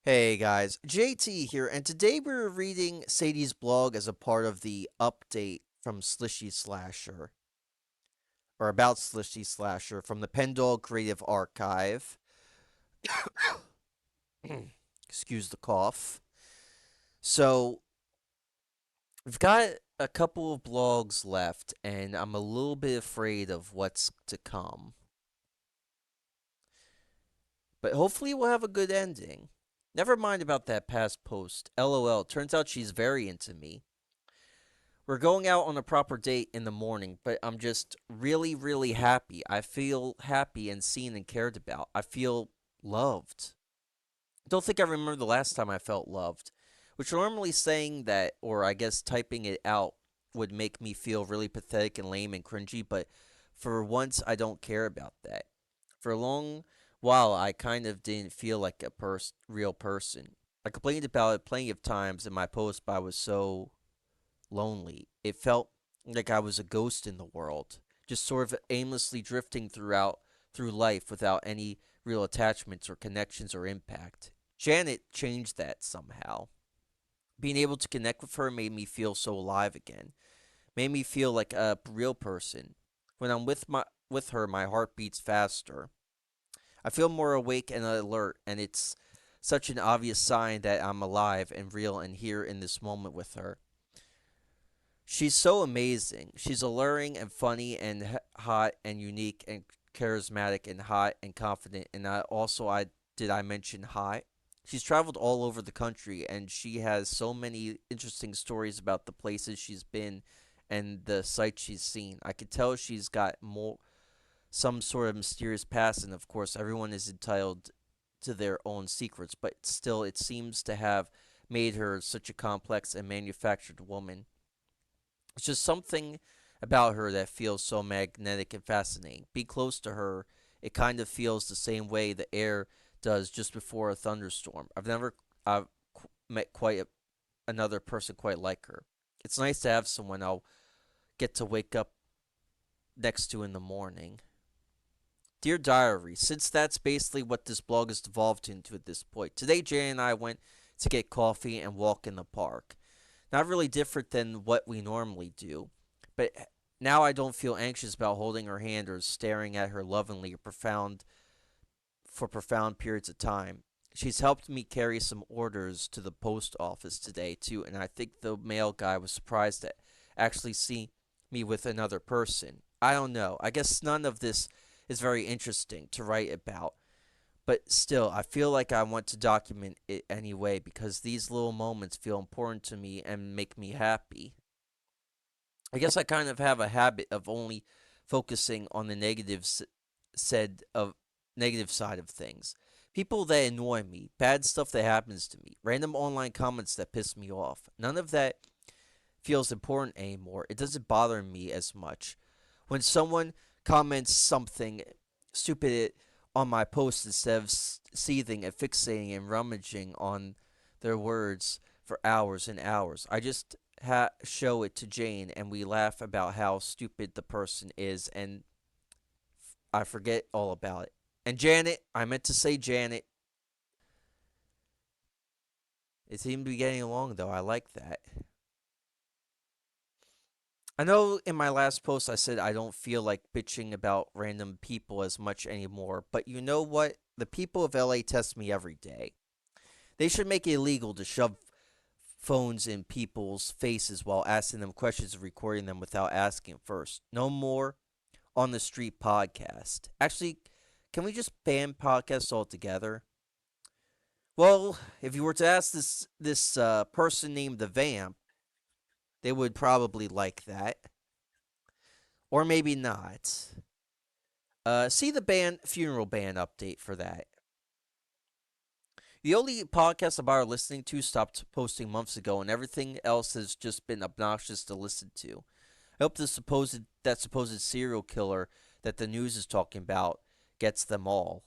Hey guys, JT here, and today we're reading Sadie's blog as a part of the update from Slishy Slasher, or about Slishy Slasher from the pendog Creative Archive. Excuse the cough. So, we've got a couple of blogs left, and I'm a little bit afraid of what's to come. But hopefully, we'll have a good ending. Never mind about that past post. LOL, turns out she's very into me. We're going out on a proper date in the morning, but I'm just really, really happy. I feel happy and seen and cared about. I feel loved. I don't think I remember the last time I felt loved, which normally saying that, or I guess typing it out, would make me feel really pathetic and lame and cringy, but for once, I don't care about that. For a long while, I kind of didn't feel like a real person. I complained about it plenty of times in my post, but I was so lonely. It felt like I was a ghost in the world, just sort of aimlessly drifting through life without any real attachments or connections or impact. Janet changed that somehow. Being able to connect with her made me feel so alive again. Made me feel like a real person. When I'm with her, my heart beats faster. I feel more awake and alert, and it's such an obvious sign that I'm alive and real and here in this moment with her. She's so amazing. She's alluring and funny and hot and unique and charismatic and hot and confident. And I did I mention hot? She's traveled all over the country and she has so many interesting stories about the places she's been and the sights she's seen. I could tell she's got more some sort of mysterious past, and of course everyone is entitled to their own secrets, but still it seems to have made her such a complex and manufactured woman. It's just something about her that feels so magnetic and fascinating. Be close to her, it kind of feels the same way the air does just before a thunderstorm. I've met another person quite like her. It's nice to have someone I'll get to wake up next to in the morning. Dear Diary, since that's basically what this blog has devolved into at this point, today Jay and I went to get coffee and walk in the park. Not really different than what we normally do, but now I don't feel anxious about holding her hand or staring at her lovingly or profound periods of time. She's helped me carry some orders to the post office today too, and I think the mail guy was surprised to actually see me with another person. I don't know. I guess none of this is very interesting to write about, but still, I feel like I want to document it anyway because these little moments feel important to me and make me happy. I guess I kind of have a habit of only focusing on the said of negative side of things. People that annoy me, bad stuff that happens to me, random online comments that piss me off. None of that feels important anymore. It doesn't bother me as much. When someone comments something stupid on my post instead of seething and fixating and rummaging on their words for hours and hours, I just show it to Jane and we laugh about how stupid the person is and I forget all about it. And Janet, I meant to say Janet. It seemed to be getting along though. I like that. I know in my last post I said I don't feel like bitching about random people as much anymore, but you know what? The people of LA test me every day. They should make it illegal to shove phones in people's faces while asking them questions and recording them without asking first. No more on the street podcast. Actually, can we just ban podcasts altogether? Well, if you were to ask this person named the Vamp, they would probably like that, or maybe not. See the band funeral band update for that. The only podcast about our listening to stopped posting months ago, and everything else has just been obnoxious to listen to. I hope that supposed serial killer that the news is talking about gets them all.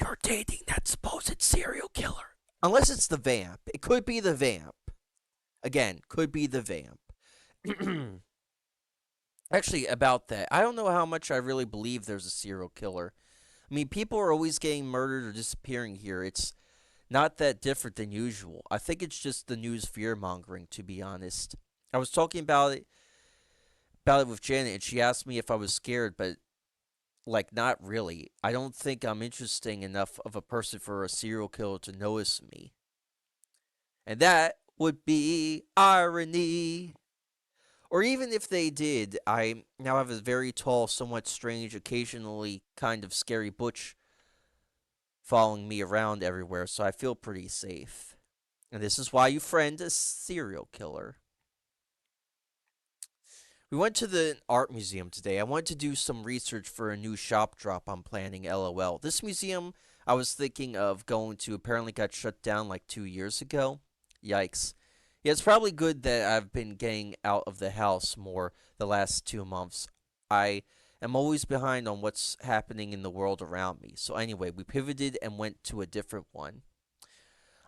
You're dating that supposed serial killer. Unless it's the vamp. It could be the vamp. Again, could be the vamp. Actually, about that, I don't know how much I really believe there's a serial killer. I mean, people are always getting murdered or disappearing here. It's not that different than usual. I think it's just the news fear mongering, to be honest. I was talking about it with Janet, and she asked me if I was scared, but like not really. I don't think I'm interesting enough of a person for a serial killer to notice me. And that would be irony. Or even if they did, I now have a very tall, somewhat strange, occasionally kind of scary butch following me around everywhere, so I feel pretty safe. And this is why you friend a serial killer. We went to the art museum today. I wanted to do some research for a new shop drop I'm planning, lol. This museum I was thinking of going to apparently got shut down like 2 years ago. Yikes. Yeah, it's probably good that I've been getting out of the house more the last 2 months. I am always behind on what's happening in the world around me. So, anyway, we pivoted and went to a different one.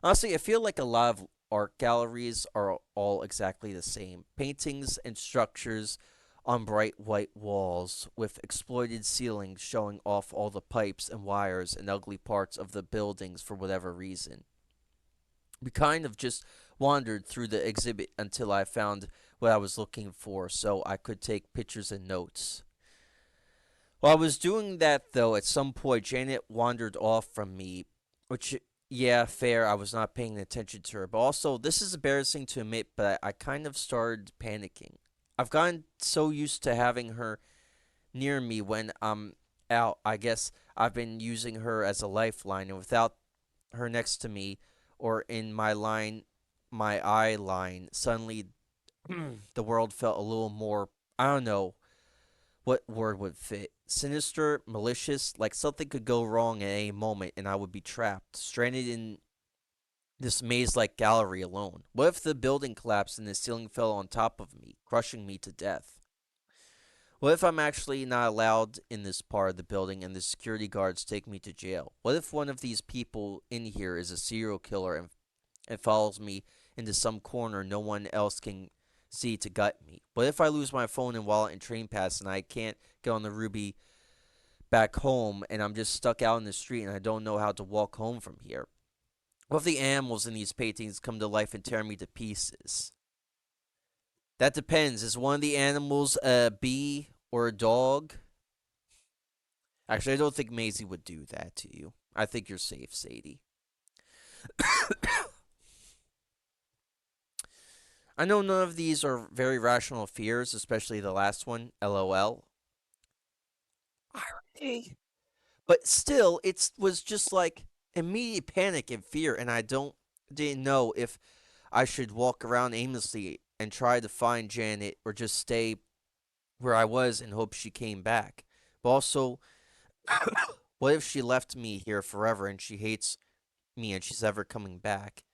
Honestly, I feel like a lot of art galleries are all exactly the same. Paintings and structures on bright white walls with exploited ceilings showing off all the pipes and wires and ugly parts of the buildings for whatever reason. We kind of just wandered through the exhibit until I found what I was looking for so I could take pictures and notes. While I was doing that, though, at some point Janet wandered off from me, which, yeah, fair, I was not paying attention to her. But also, this is embarrassing to admit, but I kind of started panicking. I've gotten so used to having her near me when I'm out. I guess I've been using her as a lifeline, and without her next to me or in my eye line, suddenly the world felt a little more, I don't know, what word would fit? Sinister, malicious, like something could go wrong at any moment and I would be trapped, stranded in this maze like gallery alone. What if the building collapsed and the ceiling fell on top of me, crushing me to death? What if I'm actually not allowed in this part of the building and the security guards take me to jail? What if one of these people in here is a serial killer and follows me into some corner no one else can see to gut me? What if I lose my phone and wallet and train pass and I can't get on the Ruby back home and I'm just stuck out in the street and I don't know how to walk home from here? What if the animals in these paintings come to life and tear me to pieces? That depends. Is one of the animals a bee or a dog? Actually, I don't think Maisie would do that to you. I think you're safe, Sadie. I know none of these are very rational fears, especially the last one, LOL. Irony. But still, it was just like immediate panic and fear, and I didn't know if I should walk around aimlessly and try to find Janet or just stay where I was and hope she came back. But also, what if she left me here forever and she hates me and she's ever coming back?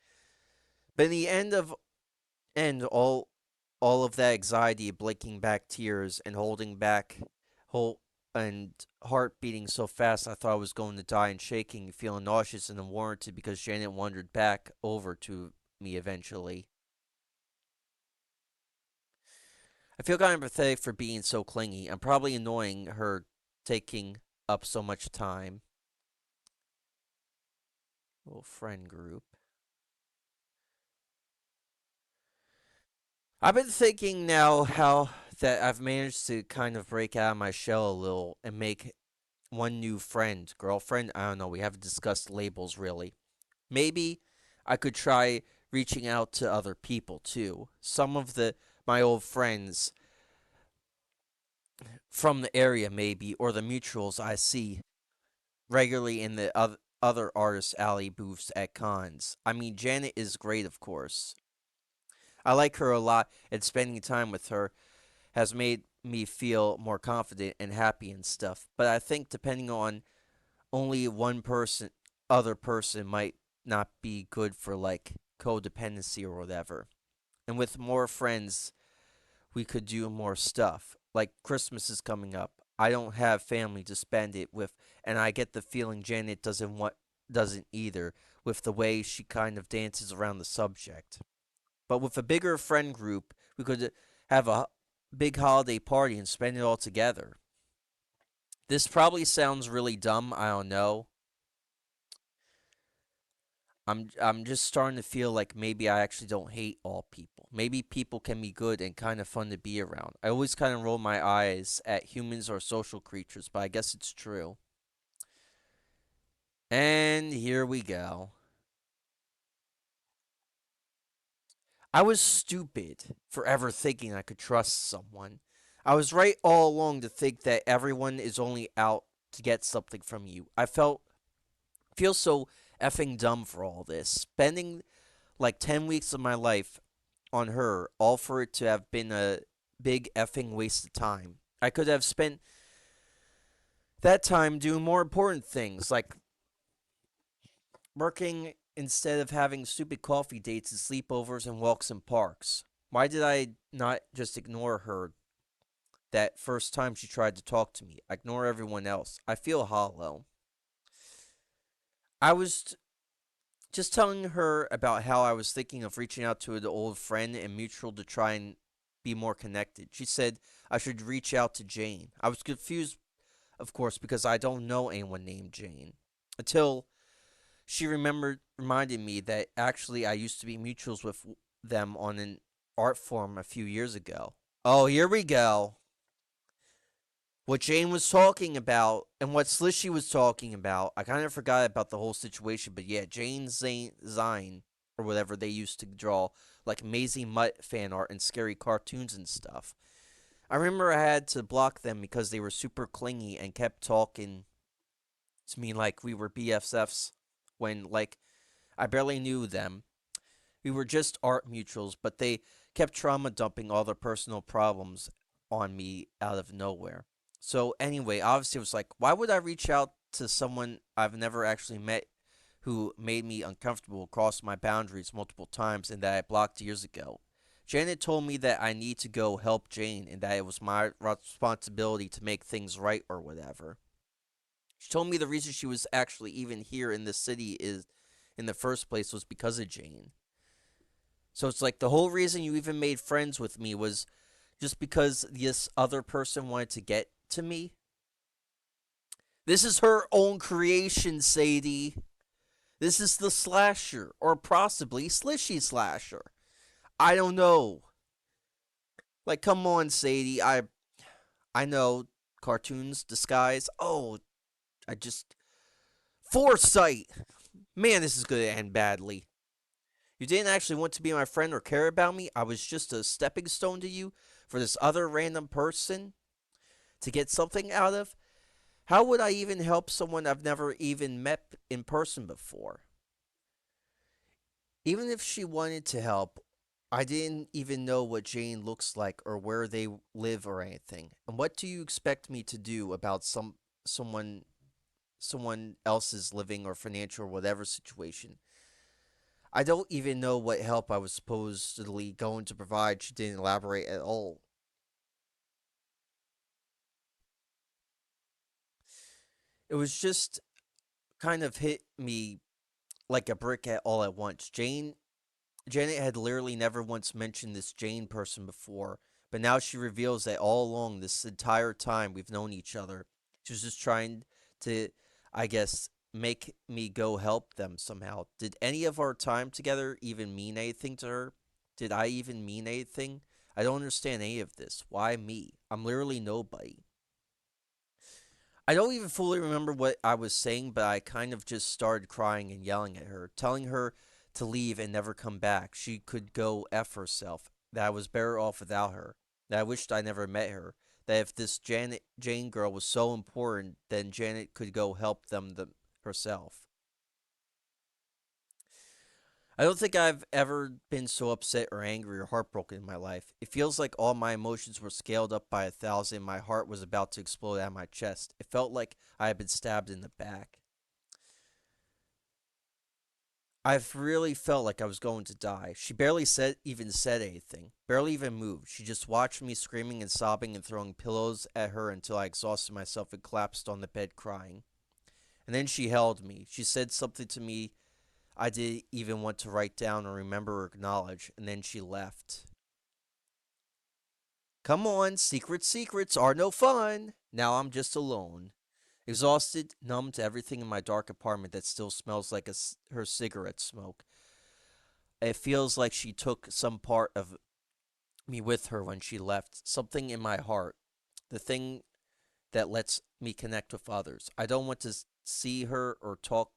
But in the end, all of that anxiety, blinking back tears and holding back whole and heart beating so fast I thought I was going to die and shaking, feeling nauseous and unwarranted because Janet wandered back over to me eventually. I feel kind of pathetic for being so clingy. I'm probably annoying her taking up so much time. Little friend group. I've been thinking now how that I've managed to kind of break out of my shell a little and make one new friend, girlfriend. I don't know. We haven't discussed labels really. Maybe I could try reaching out to other people too. Some of the my old friends from the area maybe or the mutuals I see regularly in the other artists alley booths at cons. I mean Janet is great of course. I like her a lot and spending time with her has made me feel more confident and happy and stuff. But I think depending on only one other person might not be good for like codependency or whatever. And with more friends, we could do more stuff. Like Christmas is coming up. I don't have family to spend it with, and I get the feeling Janet doesn't either with the way she kind of dances around the subject. But with a bigger friend group, we could have a big holiday party and spend it all together. This probably sounds really dumb, I don't know. I'm just starting to feel like maybe I actually don't hate all people. Maybe people can be good and kind of fun to be around. I always kind of roll my eyes at humans or social creatures, but I guess it's true. And here we go. I was stupid for ever thinking I could trust someone. I was right all along to think that everyone is only out to get something from you. Feel so effing dumb for all this. Spending like 10 weeks of my life on her, all for it to have been a big effing waste of time. I could have spent that time doing more important things like working instead of having stupid coffee dates and sleepovers and walks in parks. Why did I not just ignore her that first time she tried to talk to me? Ignore everyone else. I feel hollow. I was just telling her about how I was thinking of reaching out to an old friend and mutual to try and be more connected. She said I should reach out to Jane. I was confused, of course, because I don't know anyone named Jane. Until she reminded me that actually I used to be mutuals with them on an art forum a few years ago. Oh, here we go. What Jane was talking about and what Slishy was talking about. I kind of forgot about the whole situation, but yeah, Zine, or whatever they used to draw, like Maisie Mutt fan art and scary cartoons and stuff. I remember I had to block them because they were super clingy and kept talking to me like we were BFFs when, like, I barely knew them. We were just art mutuals, but they kept trauma dumping all their personal problems on me out of nowhere. So anyway, obviously it was like, why would I reach out to someone I've never actually met who made me uncomfortable, crossed my boundaries multiple times, and that I blocked years ago? Janet told me that I need to go help Jane and that it was my responsibility to make things right or whatever. She told me the reason she was actually even here in this city is in the first place was because of Jane. So it's like the whole reason you even made friends with me was just because this other person wanted to get to me. This is her own creation, Sadie. This is the slasher, or possibly Slishy slasher. I don't know. Like, come on, Sadie. I know cartoons disguise. Oh, I just foresight. Man, this is going to end badly. You didn't actually want to be my friend or care about me. I was just a stepping stone to you for this other random person to get something out of. How would I even help someone I've never even met in person before? Even if she wanted to help, I didn't even know what Jane looks like or where they live or anything. And what do you expect me to do about someone someone else's living or financial or whatever situation? I don't even know what help I was supposedly going to provide. She didn't elaborate at all. It was just kind of hit me like a brick at all at once. Janet had literally never once mentioned this Jane person before, but now she reveals that all along this entire time we've known each other, she was just trying to, I guess, make me go help them somehow. Did any of our time together even mean anything to her? Did I even mean anything? I don't understand any of this. Why me? I'm literally nobody. I don't even fully remember what I was saying, but I kind of just started crying and yelling at her, telling her to leave and never come back. She could go F herself, that I was better off without her, that I wished I never met her, that if this Jane girl was so important, then Janet could go help herself. I don't think I've ever been so upset or angry or heartbroken in my life. It feels like all my emotions were scaled up by 1,000. My heart was about to explode out of my chest. It felt like I had been stabbed in the back. I've really felt like I was going to die. She barely even said anything, barely even moved. She just watched me screaming and sobbing and throwing pillows at her until I exhausted myself and collapsed on the bed crying. And then she held me. She said something to me I didn't even want to write down or remember or acknowledge, and then she left. Come on, secrets are no fun. Now I'm just alone. Exhausted, numb to everything in my dark apartment that still smells like her cigarette smoke. It feels like she took some part of me with her when she left. Something in my heart. The thing that lets me connect with others. I don't want to see her or talk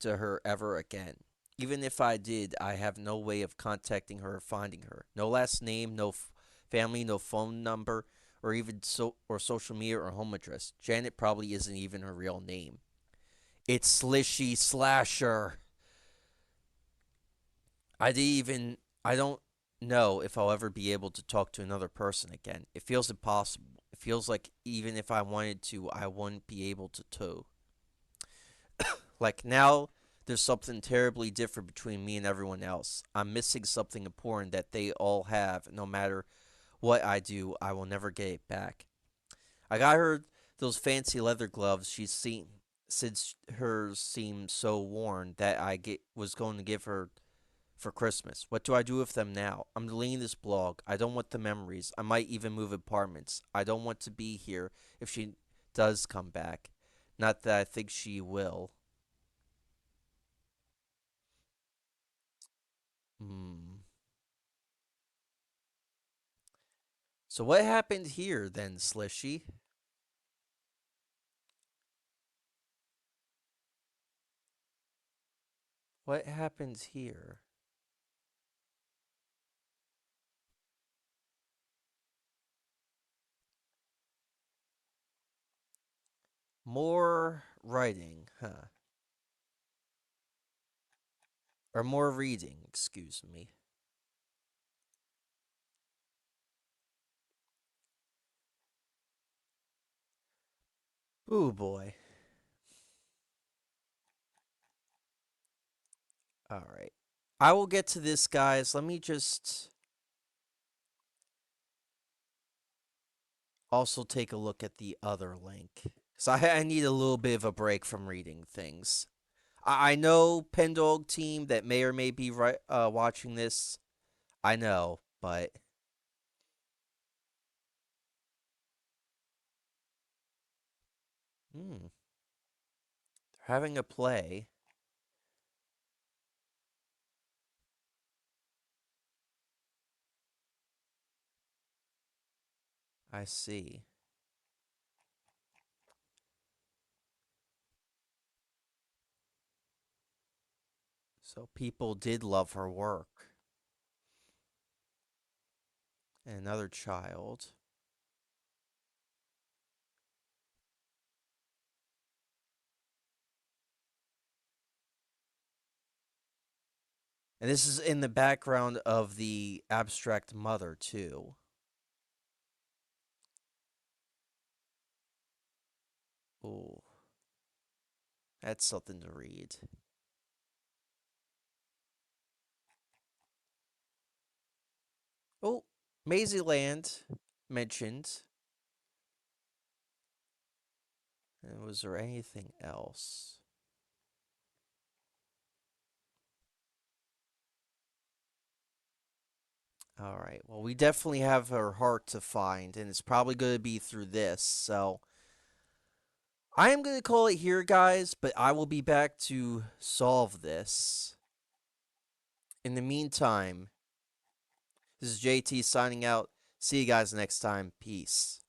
to her ever again. Even if I did, I have no way of contacting her or finding her. No last name, no family, no phone number, or even social media or home address. Janet probably isn't even her real name. It's Slishy Slasher. I didn't even I don't know if I'll ever be able to talk to another person again. It feels impossible. It feels like even if I wanted to, I wouldn't be able to. Like now, there's something terribly different between me and everyone else. I'm missing something important that they all have. No matter what I do, I will never get it back. I got her those fancy leather gloves she's seen since hers seemed so worn that was going to give her for Christmas. What do I do with them now? I'm deleting this blog. I don't want the memories. I might even move apartments. I don't want to be here if she does come back. Not that I think she will. Hmm. So what happened here then, Slishy? What happens here? More writing, huh? Or more reading, excuse me. Ooh boy. All right. I will get to this, guys. Let me just also take a look at the other link. So I need a little bit of a break from reading things. I know Pendog team that may or may be watching this. I know, but they're having a play. I see. So people did love her work. And another child. And this is in the background of the abstract mother, too. Ooh, that's something to read. Oh, Maisie Land mentioned. And was there anything else? All right. Well, we definitely have her heart to find, and it's probably going to be through this. So I am going to call it here, guys, but I will be back to solve this. In the meantime, this is JT signing out. See you guys next time. Peace.